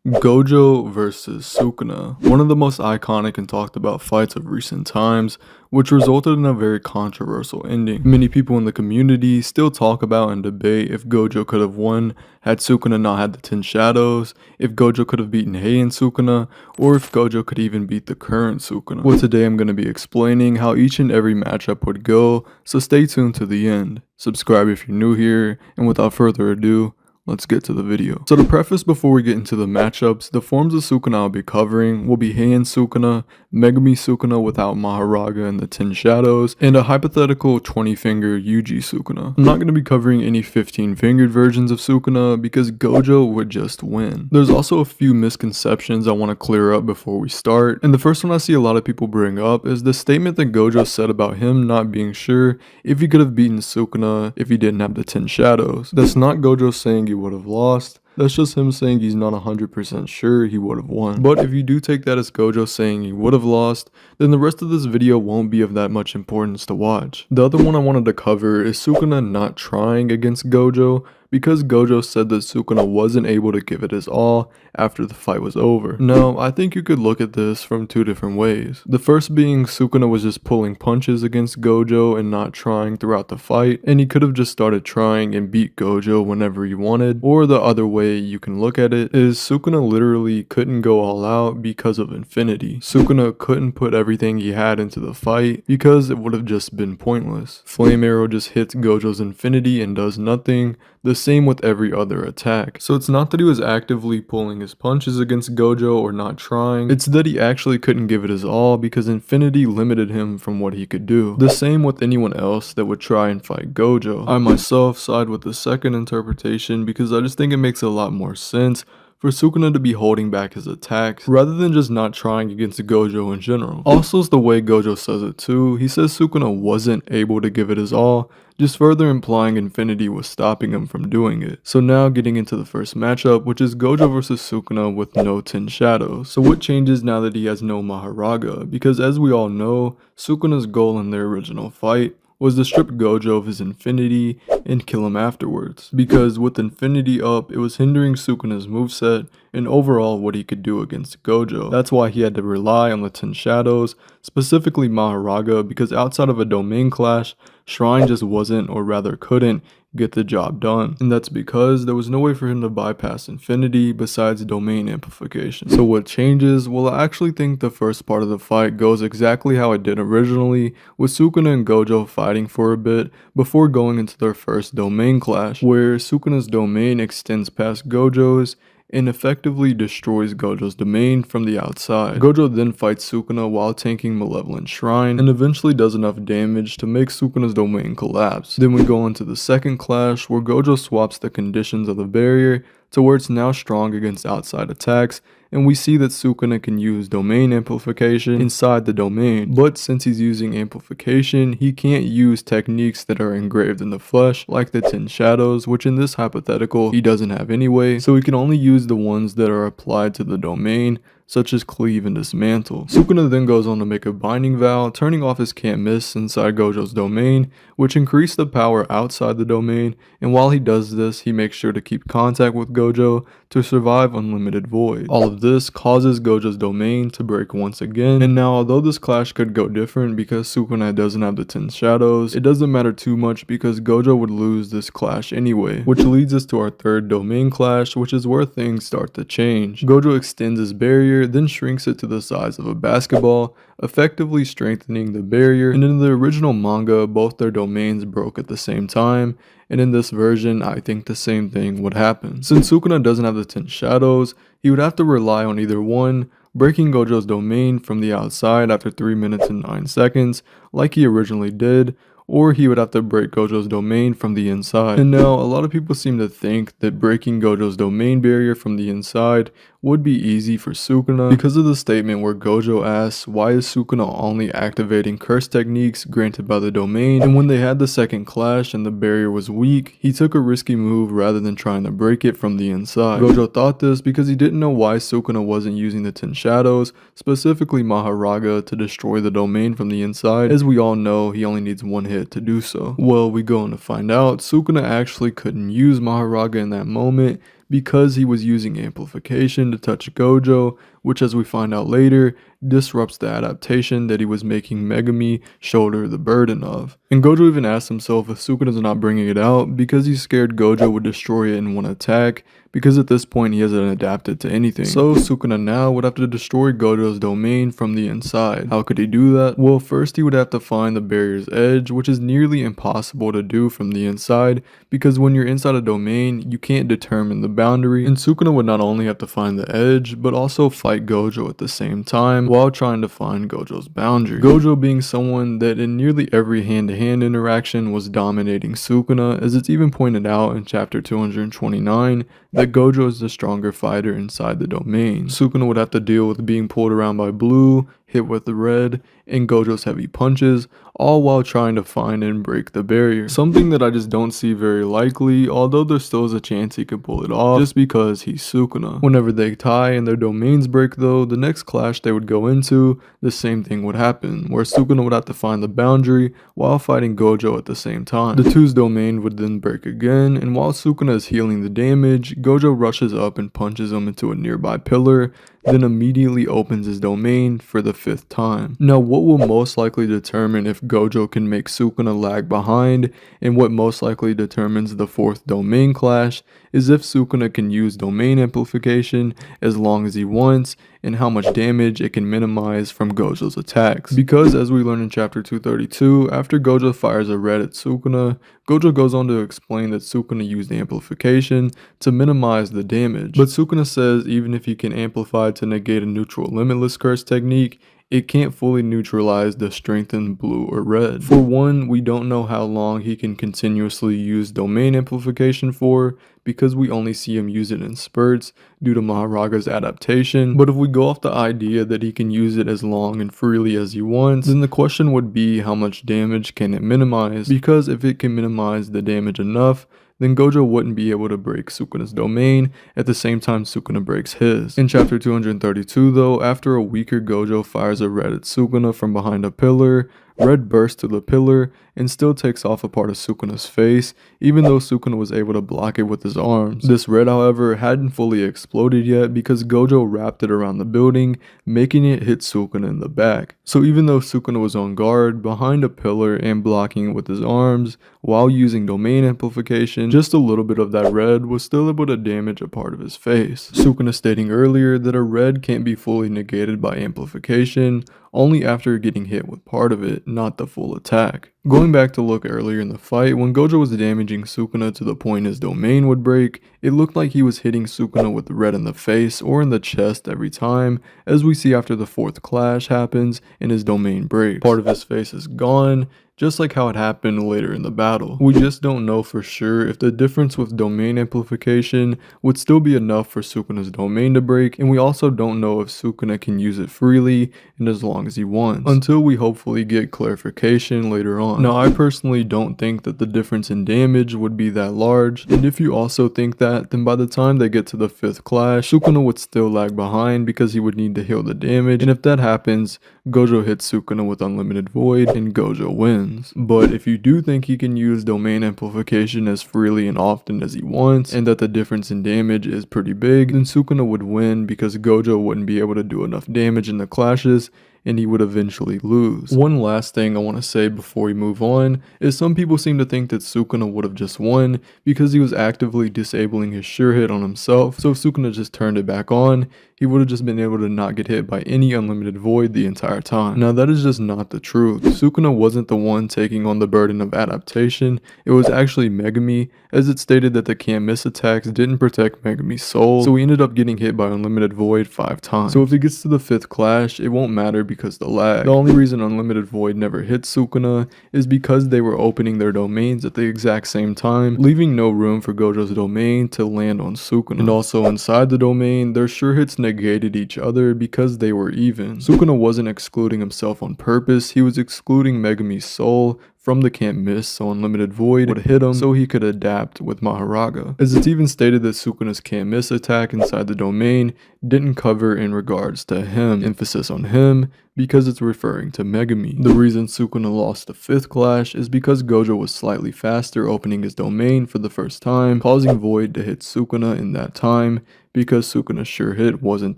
Gojo versus Sukuna, one of the most iconic and talked about fights of recent times, which resulted in a very controversial ending. Many people in the community still talk about and debate if Gojo could have won had Sukuna not had the 10 shadows, if Gojo could have beaten Heian Sukuna, or if Gojo could even beat the current Sukuna. Well, today I'm going to be explaining how each and every matchup would go, so stay tuned to the end. Subscribe if you're new here, and without further ado, let's get to the video. So to preface before we get into the matchups, the forms of Sukuna I'll be covering will be Heian Sukuna, Megumi Sukuna without mahoraga and the 10 shadows, and a hypothetical 20-finger Yuji Sukuna. I'm not going to be covering any 15-fingered versions of Sukuna because Gojo would just win. There's also a few misconceptions I want to clear up before we start, and the first one I see a lot of people bring up is the statement that Gojo said about him not being sure if he could have beaten Sukuna if he didn't have the 10 shadows. That's not Gojo saying he would have lost. That's just him saying he's not 100% sure he would have won. But if you do take that as Gojo saying he would have lost, then the rest of this video won't be of that much importance to watch. The other one I wanted to cover is Sukuna not trying against Gojo, because Gojo said that Sukuna wasn't able to give it his all after the fight was over. Now, I think you could look at this from two different ways. The first being Sukuna was just pulling punches against Gojo and not trying throughout the fight, and he could have just started trying and beat Gojo whenever he wanted. Or the other way you can look at it is Sukuna literally couldn't go all out because of infinity. Sukuna couldn't put everything he had into the fight because it would have just been pointless. Flame Arrow just hits Gojo's infinity and does nothing. The same with every other attack. So it's not that he was actively pulling his punches against Gojo or not trying, it's that he actually couldn't give it his all because infinity limited him from what he could do. The same with anyone else that would try and fight Gojo. I myself side with the second interpretation because I just think it makes a lot more sense for Sukuna to be holding back his attacks rather than just not trying against Gojo in general. Also is the way Gojo says it too. He says Sukuna wasn't able to give it his all, just further implying infinity was stopping him from doing it. So now getting into the first matchup, which is Gojo versus Sukuna with no 10 shadows. So what changes now that he has no mahoraga? Because as we all know, Sukuna's goal in their original fight was to strip Gojo of his infinity and kill him afterwards. Because with infinity up, it was hindering Sukuna's moveset and overall what he could do against Gojo. That's why he had to rely on the 10 shadows, specifically mahoraga, because outside of a domain clash, Shrine just wasn't, or rather couldn't, get the job done. And that's because there was no way for him to bypass infinity besides domain amplification. So what changes? Well, I actually think the first part of the fight goes exactly how it did originally, with Sukuna and Gojo fighting for a bit before going into their first domain clash, where Sukuna's domain extends past Gojo's and effectively destroys Gojo's domain from the outside. Gojo then fights Sukuna while tanking Malevolent Shrine and eventually does enough damage to make Sukuna's domain collapse. Then we go into the second clash where Gojo swaps the conditions of the barrier to where it's now strong against outside attacks, and we see that Sukuna can use domain amplification inside the domain, but since he's using amplification, he can't use techniques that are engraved in the flesh like the 10 shadows, which in this hypothetical he doesn't have anyway, so he can only use the ones that are applied to the domain, such as Cleave and Dismantle. Sukuna then goes on to make a Binding Vow, turning off his Can't Miss inside Gojo's domain, which increased the power outside the domain, and while he does this, he makes sure to keep contact with Gojo to survive Unlimited Void. All of this causes Gojo's domain to break once again, and now although this clash could go different because Sukuna doesn't have the 10 shadows, it doesn't matter too much because Gojo would lose this clash anyway, which leads us to our third domain clash, which is where things start to change. Gojo extends his barrier, then shrinks it to the size of a basketball, effectively strengthening the barrier, and in the original manga, both their domains broke at the same time, and in this version, I think the same thing would happen. Since Sukuna doesn't have the 10 shadows, he would have to rely on either one, breaking Gojo's domain from the outside after 3 minutes and 9 seconds, like he originally did, or he would have to break Gojo's domain from the inside. And now, a lot of people seem to think that breaking Gojo's domain barrier from the inside would be easy for Sukuna because of the statement where Gojo asks why is Sukuna only activating curse techniques granted by the domain, and when they had the second clash and the barrier was weak, he took a risky move rather than trying to break it from the inside. Gojo thought this because he didn't know why Sukuna wasn't using the 10 shadows, specifically mahoraga, to destroy the domain from the inside. As we all know, he only needs one hit to do so. Well, we go on to find out Sukuna actually couldn't use mahoraga in that moment because he was using amplification to touch Gojo, which as we find out later, disrupts the adaptation that he was making Megumi shoulder the burden of. And Gojo even asked himself if Sukuna's not bringing it out because he's scared Gojo would destroy it in one attack, because at this point he hasn't adapted to anything. So Sukuna now would have to destroy Gojo's domain from the inside. How could he do that? Well, first he would have to find the barrier's edge, which is nearly impossible to do from the inside, because when you're inside a domain, you can't determine the boundary, and Sukuna would not only have to find the edge, but also fight Gojo at the same time while trying to find Gojo's boundary. Gojo being someone that in nearly every hand-to-hand interaction was dominating Sukuna, as it's even pointed out in chapter 229 that Gojo is the stronger fighter inside the domain. Sukuna would have to deal with being pulled around by blue, hit with the red, and Gojo's heavy punches, all while trying to find and break the barrier. Something that I just don't see very likely, although there still is a chance he could pull it off, just because he's Sukuna. Whenever they tie and their domains break though, the next clash they would go into, the same thing would happen, where Sukuna would have to find the boundary while fighting Gojo at the same time. The two's domain would then break again, and while Sukuna is healing the damage, Gojo rushes up and punches him into a nearby pillar, then immediately opens his domain for the 5th time. Now what will most likely determine if Gojo can make Sukuna lag behind, and what most likely determines the 4th domain clash, is if Sukuna can use domain amplification as long as he wants, and how much damage it can minimize from Gojo's attacks. Because as we learn in chapter 232, after Gojo fires a red at Sukuna, Gojo goes on to explain that Sukuna used amplification to minimize the damage. But Sukuna says even if he can amplify to negate a neutral limitless curse technique, it can't fully neutralize the strengthened blue or red. For one, we don't know how long he can continuously use domain amplification for, because we only see him use it in spurts due to Mahoraga's adaptation. But if we go off the idea that he can use it as long and freely as he wants, then the question would be how much damage can it minimize, because if it can minimize the damage enough, then Gojo wouldn't be able to break Sukuna's domain at the same time Sukuna breaks his. In chapter 232 though, after a weaker Gojo fires a red at Sukuna from behind a pillar, Red bursts to the pillar and still takes off a part of Sukuna's face, even though Sukuna was able to block it with his arms. This red, however, hadn't fully exploded yet because Gojo wrapped it around the building, making it hit Sukuna in the back. So even though Sukuna was on guard, behind a pillar and blocking it with his arms, while using domain amplification, just a little bit of that red was still able to damage a part of his face. Sukuna stating earlier that a red can't be fully negated by amplification, only after getting hit with part of it, not the full attack. Going back to look earlier in the fight, when Gojo was damaging Sukuna to the point his domain would break, it looked like he was hitting Sukuna with red in the face or in the chest every time, as we see after the fourth clash happens and his domain breaks. Part of his face is gone, just like how it happened later in the battle. We just don't know for sure if the difference with domain amplification would still be enough for Sukuna's domain to break, and we also don't know if Sukuna can use it freely and as long as he wants, until we hopefully get clarification later on. Now, I personally don't think that the difference in damage would be that large, and if you also think that, then by the time they get to the fifth clash, Sukuna would still lag behind because he would need to heal the damage, and if that happens, Gojo hits Sukuna with Unlimited Void and Gojo wins. But if you do think he can use domain amplification as freely and often as he wants, and that the difference in damage is pretty big, then Sukuna would win because Gojo wouldn't be able to do enough damage in the clashes, and he would eventually lose. One last thing I want to say before we move on is some people seem to think that Sukuna would have just won because he was actively disabling his sure hit on himself, so if Sukuna just turned it back on, he would have just been able to not get hit by any Unlimited Void the entire time. Now that is just not the truth. Sukuna wasn't the one taking on the burden of adaptation, it was actually Megumi, as it stated that the can't miss attacks didn't protect Megumi's soul, so he ended up getting hit by Unlimited Void 5 times. So if he gets to the 5th clash, it won't matter because the lag. The only reason Unlimited Void never hit Sukuna is because they were opening their domains at the exact same time, leaving no room for Gojo's domain to land on Sukuna. And also inside the domain, their sure hits negated each other because they were even. Sukuna wasn't excluding himself on purpose, he was excluding Megumi's soul from the can't miss, so unlimited void would hit him so he could adapt with mahoraga. As it's even stated that Sukuna's can't miss attack inside the domain didn't cover in regards to him, emphasis on him, because it's referring to Megumi. The reason Sukuna lost the 5th clash is because Gojo was slightly faster opening his domain for the first time, causing Void to hit Sukuna in that time, because Sukuna's sure hit wasn't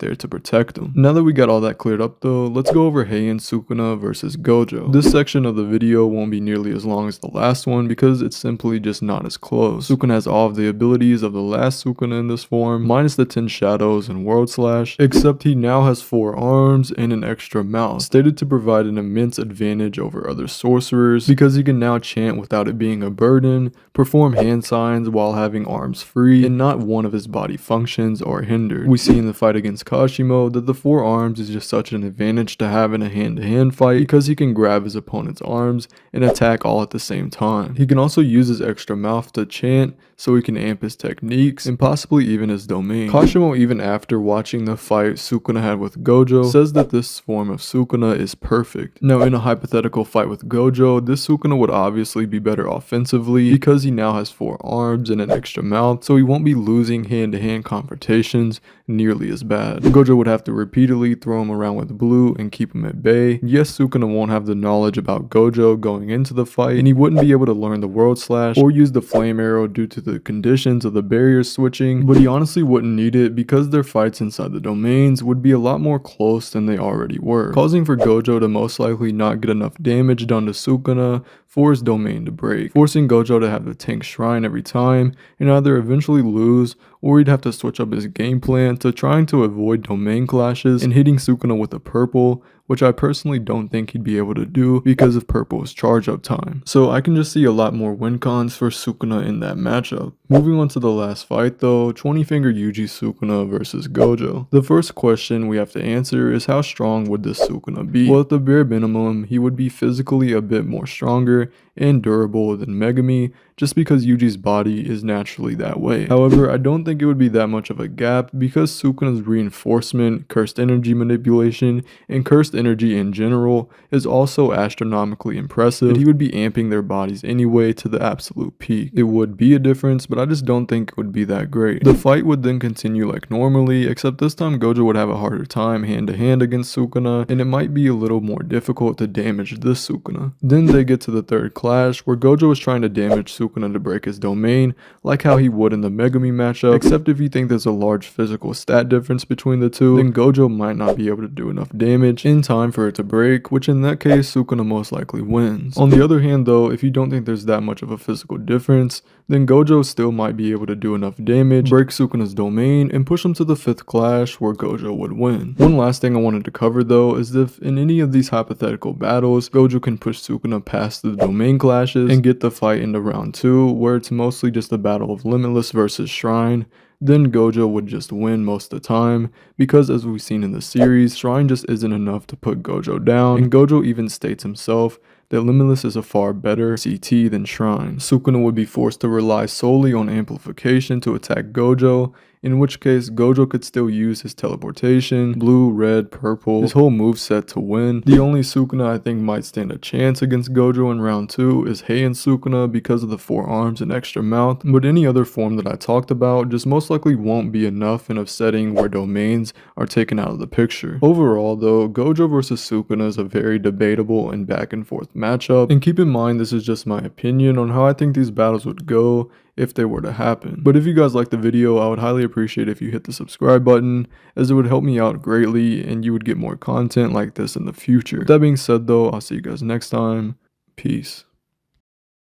there to protect him. Now that we got all that cleared up though, let's go over Heian Sukuna versus Gojo. This section of the video won't be nearly as long as the last one because it's simply just not as close. Sukuna has all of the abilities of the last Sukuna in this form, minus the 10 shadows and world slash, except he now has 4 arms and an extra mouth, stated to provide an immense advantage over other sorcerers because he can now chant without it being a burden, perform hand signs while having arms free, and not one of his body functions are hindered. We see in the fight against Kashimo that the 4 arms is just such an advantage to have in a hand-to-hand fight because he can grab his opponent's arms and attack all at the same time. He can also use his extra mouth to chant so he can amp his techniques and possibly even his domain. Kashimo, even after watching the fight Sukuna had with Gojo, says that this form of Sukuna is perfect. Now in a hypothetical fight with Gojo, this Sukuna would obviously be better offensively because he now has 4 arms and an extra mouth, so he won't be losing hand-to-hand confrontations nearly as bad. Gojo would have to repeatedly throw him around with blue and keep him at bay. Yes, Sukuna won't have the knowledge about Gojo going into the fight, and he wouldn't be able to learn the world slash or use the flame arrow due to the conditions of the barrier switching, but he honestly wouldn't need it because their fights inside the domains would be a lot more close than they already were, causing for Gojo to most likely not get enough damage done to Sukuna for his domain to break, forcing Gojo to have to tank shrine every time and either eventually lose or he'd have to switch up his game plan to trying to avoid domain clashes and hitting Sukuna with a purple, which I personally don't think he'd be able to do because of purple's charge up time. So I can just see a lot more win cons for Sukuna in that matchup. Moving on to the last fight though, 20 finger Yuji Sukuna versus Gojo. The first question we have to answer is how strong would this Sukuna be? Well, at the bare minimum, he would be physically a bit more stronger and durable than Megumi, just because Yuji's body is naturally that way. However, I don't think it would be that much of a gap because Sukuna's reinforcement, cursed energy manipulation, and cursed energy in general is also astronomically impressive, and he would be amping their bodies anyway to the absolute peak. It would be a difference, but I just don't think it would be that great. The fight would then continue like normally, except this time Gojo would have a harder time hand to hand against Sukuna, and it might be a little more difficult to damage this Sukuna. Then they get to the third clash where Gojo is trying to damage Sukuna to break his domain, like how he would in the Megumi matchup, except if you think there's a large physical stat difference between the two, then Gojo might not be able to do enough damage in time for it to break, which in that case Sukuna most likely wins. On the other hand though, if you don't think there's that much of a physical difference, then Gojo still might be able to do enough damage, break Sukuna's domain, and push him to the 5th clash where Gojo would win. One last thing I wanted to cover though is if in any of these hypothetical battles, Gojo can push Sukuna past the domain clashes and get the fight into round 2 where it's mostly just a battle of Limitless versus Shrine, then Gojo would just win most of the time because as we've seen in the series, Shrine just isn't enough to put Gojo down, and Gojo even states himself that Limitless is a far better CT than Shrine. Sukuna would be forced to rely solely on amplification to attack Gojo, in which case Gojo could still use his teleportation, blue, red, purple, his whole moveset to win. The only Sukuna I think might stand a chance against Gojo in round 2 is Heian Sukuna because of the 4 arms and extra mouth, but any other form that I talked about just most likely won't be enough in a setting where domains are taken out of the picture. Overall though, Gojo versus Sukuna is a very debatable and back and forth matchup, and keep in mind this is just my opinion on how I think these battles would go if they were to happen. But if you guys liked the video, I would highly appreciate if you hit the subscribe button, as it would help me out greatly and you would get more content like this in the future. That being said though, I'll see you guys next time. Peace.